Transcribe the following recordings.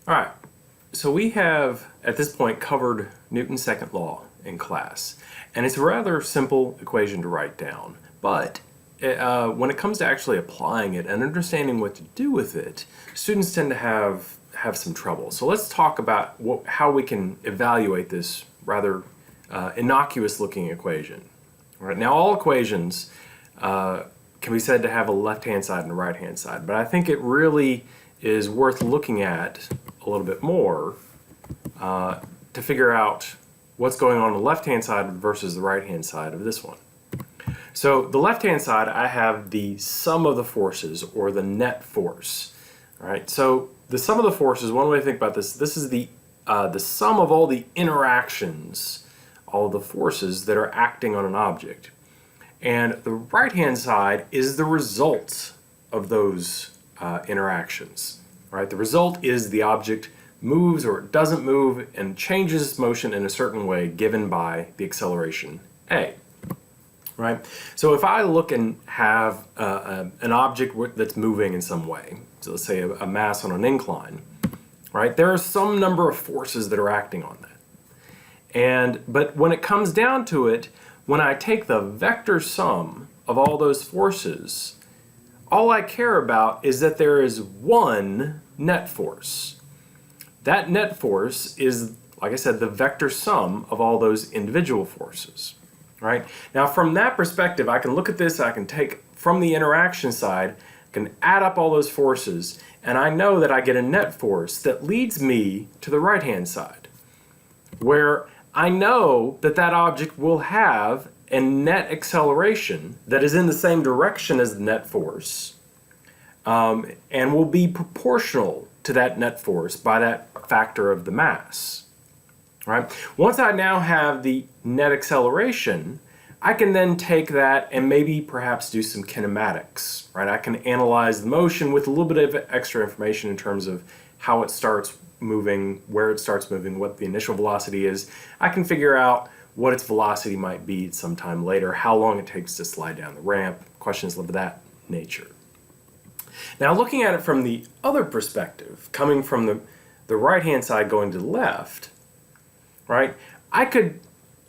All right, so we have at this point covered Newton's second law in class, and it's a rather simple equation to write down, but when it comes to actually applying it and understanding what to do with it, students tend to have some trouble. So let's talk about how we can evaluate this rather innocuous looking equation. All right, now all equations can be said to have a left-hand side and a right-hand side, but I think it really is worth looking at a little bit more to figure out what's going on the left-hand side versus the right-hand side of this one. So the left-hand side, I have the sum of the forces, or the net force. All right, so the sum of the forces, one way to think about this is the sum of all the interactions, all of the forces that are acting on an object. And the right-hand side is the result of those interactions. Right? The result is the object moves or it doesn't move and changes its motion in a certain way given by the acceleration a. Right? So if I look and have an object that's moving in some way, so let's say a mass on an incline, right? There are some number of forces that are acting on that. But when it comes down to it, when I take the vector sum of all those forces, all I care about is that there is one net force. That net force is, like I said, the vector sum of all those individual forces. Right? Now from that perspective, I can look at this, I can take from the interaction side, I can add up all those forces, and I know that I get a net force that leads me to the right-hand side, where I know that that object will have a net acceleration that is in the same direction as the net force, and will be proportional to that net force by that factor of the mass. Right? Once I now have the net acceleration, I can then take that and maybe perhaps do some kinematics. Right? I can analyze the motion with a little bit of extra information in terms of how it starts moving, where it starts moving, what the initial velocity is. I can figure out what its velocity might be sometime later, how long it takes to slide down the ramp, questions of that nature. Now looking at it from the other perspective, coming from the right-hand side going to the left, right? I could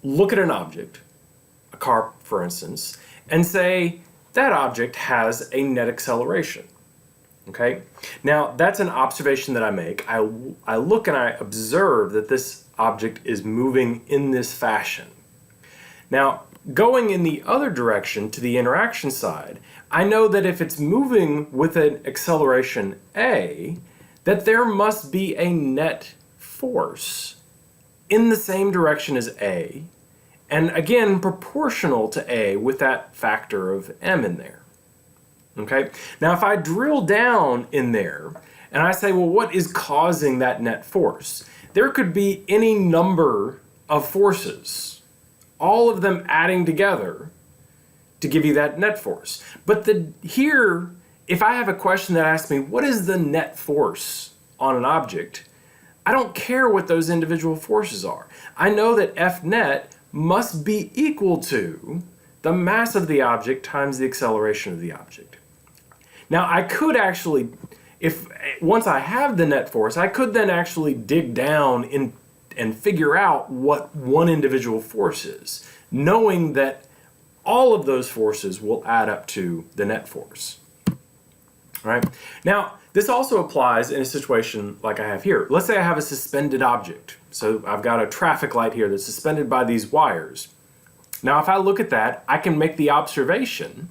look at an object, a car for instance, and say that object has a net acceleration. Okay? Now that's an observation that I make. I look and I observe that this object is moving in this fashion. Now going in the other direction to the interaction side, I know that if it's moving with an acceleration a, that there must be a net force in the same direction as a, and again proportional to a with that factor of m in there. Okay? Now if I drill down in there and I say, well, what is causing that net force? There could be any number of forces, all of them adding together to give you that net force. But here, if I have a question that asks me, what is the net force on an object? I don't care what those individual forces are. I know that F net must be equal to the mass of the object times the acceleration of the object. Now I could actually, once I have the net force, I could then actually dig down and figure out what one individual force is, knowing that all of those forces will add up to the net force. All right? Now, this also applies in a situation like I have here. Let's say I have a suspended object. So I've got a traffic light here that's suspended by these wires. Now if I look at that, I can make the observation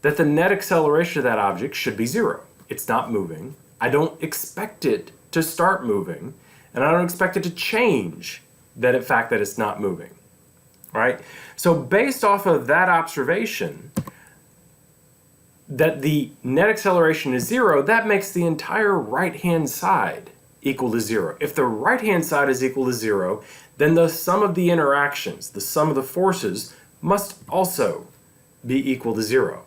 that the net acceleration of that object should be 0. It's not moving. I don't expect it to start moving, and I don't expect it to change the fact that it's not moving. Right? So based off of that observation, that the net acceleration is 0, that makes the entire right-hand side equal to 0. If the right-hand side is equal to 0, then the sum of the interactions, the sum of the forces, must also be equal to 0.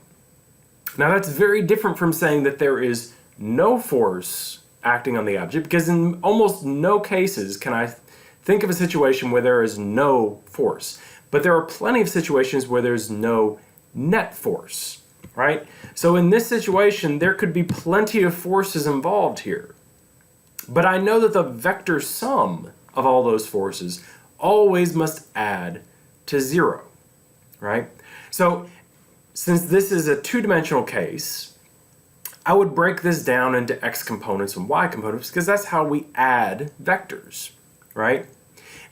Now that's very different from saying that there is no force acting on the object, because in almost no cases can I think of a situation where there is no force. But there are plenty of situations where there's no net force. Right? So in this situation, there could be plenty of forces involved here. But I know that the vector sum of all those forces always must add to 0, right? So since this is a two-dimensional case, I would break this down into x components and y components because that's how we add vectors, right?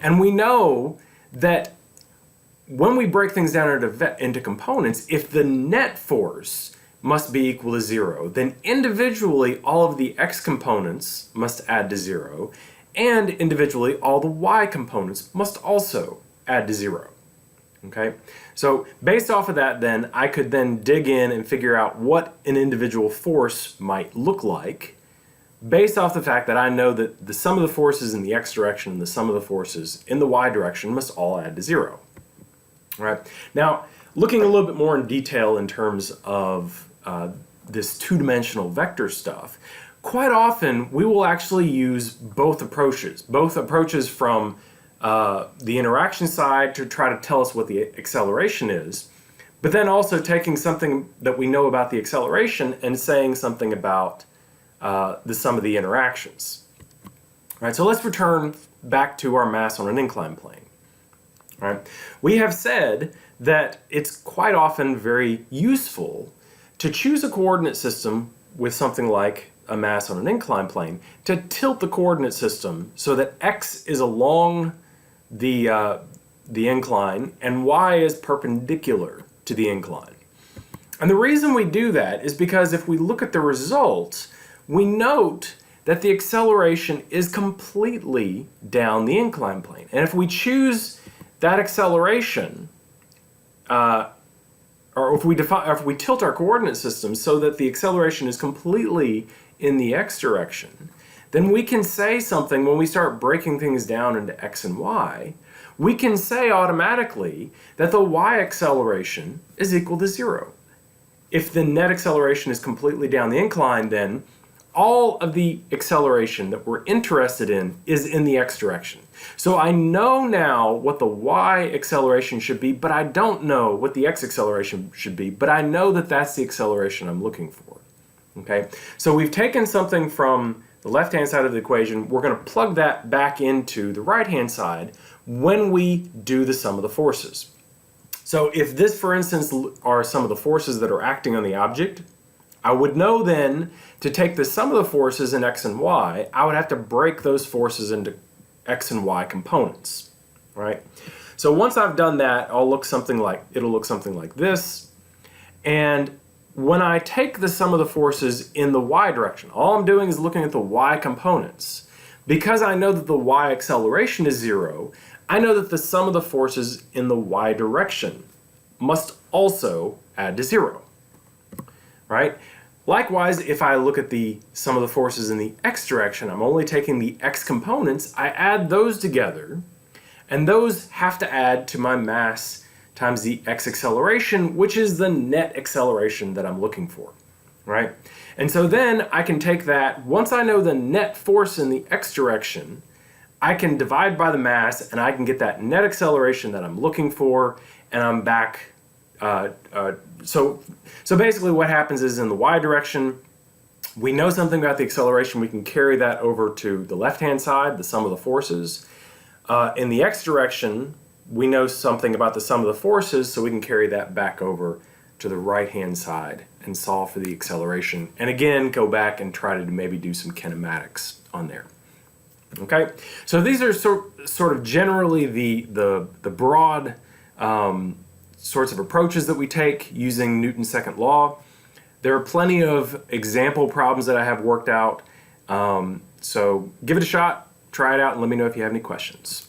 And we know that when we break things down into components, if the net force must be equal to 0, then individually all of the x components must add to 0, and individually all the y components must also add to 0. Okay? So based off of that, then I could then dig in and figure out what an individual force might look like based off the fact that I know that the sum of the forces in the x direction and the sum of the forces in the y direction must all add to 0. Right? Now, looking a little bit more in detail in terms of this two-dimensional vector stuff, quite often we will actually use both approaches from the interaction side to try to tell us what the acceleration is, but then also taking something that we know about the acceleration and saying something about the sum of the interactions. All right, so let's return back to our mass on an inclined plane. All right, we have said that it's quite often very useful to choose a coordinate system with something like a mass on an inclined plane to tilt the coordinate system so that x is along the incline and y is perpendicular to the incline. And the reason we do that is because if we look at the results, we note that the acceleration is completely down the inclined plane. And if we choose that acceleration, or if we tilt our coordinate system so that the acceleration is completely in the x direction, then we can say something when we start breaking things down into x and y. We can say automatically that the y acceleration is equal to 0. If the net acceleration is completely down the incline, then all of the acceleration that we're interested in is in the x direction. So I know now what the y acceleration should be, but I don't know what the x acceleration should be, but I know that that's the acceleration I'm looking for. Okay? So we've taken something from the left-hand side of the equation, we're going to plug that back into the right-hand side when we do the sum of the forces. So if this, for instance, are some of the forces that are acting on the object, I would know then to take the sum of the forces in x and y, I would have to break those forces into x and y components, right? So once I've done that, it'll look something like this. And when I take the sum of the forces in the y direction, all I'm doing is looking at the y components. Because I know that the y acceleration is 0, I know that the sum of the forces in the y direction must also add to 0. Right? Likewise, if I look at the sum of the forces in the x direction, I'm only taking the x components, I add those together, and those have to add to my mass times the x acceleration, which is the net acceleration that I'm looking for, right? And so then I can take that, once I know the net force in the x direction, I can divide by the mass and I can get that net acceleration that I'm looking for, and I'm back. So basically what happens is in the y direction, we know something about the acceleration, we can carry that over to the left-hand side, the sum of the forces. In the x direction, we know something about the sum of the forces, so we can carry that back over to the right-hand side and solve for the acceleration. And again, go back and try to maybe do some kinematics on there. Okay, so these are sort of generally the broad sorts of approaches that we take using Newton's second law. There are plenty of example problems that I have worked out. So give it a shot, try it out, and let me know if you have any questions.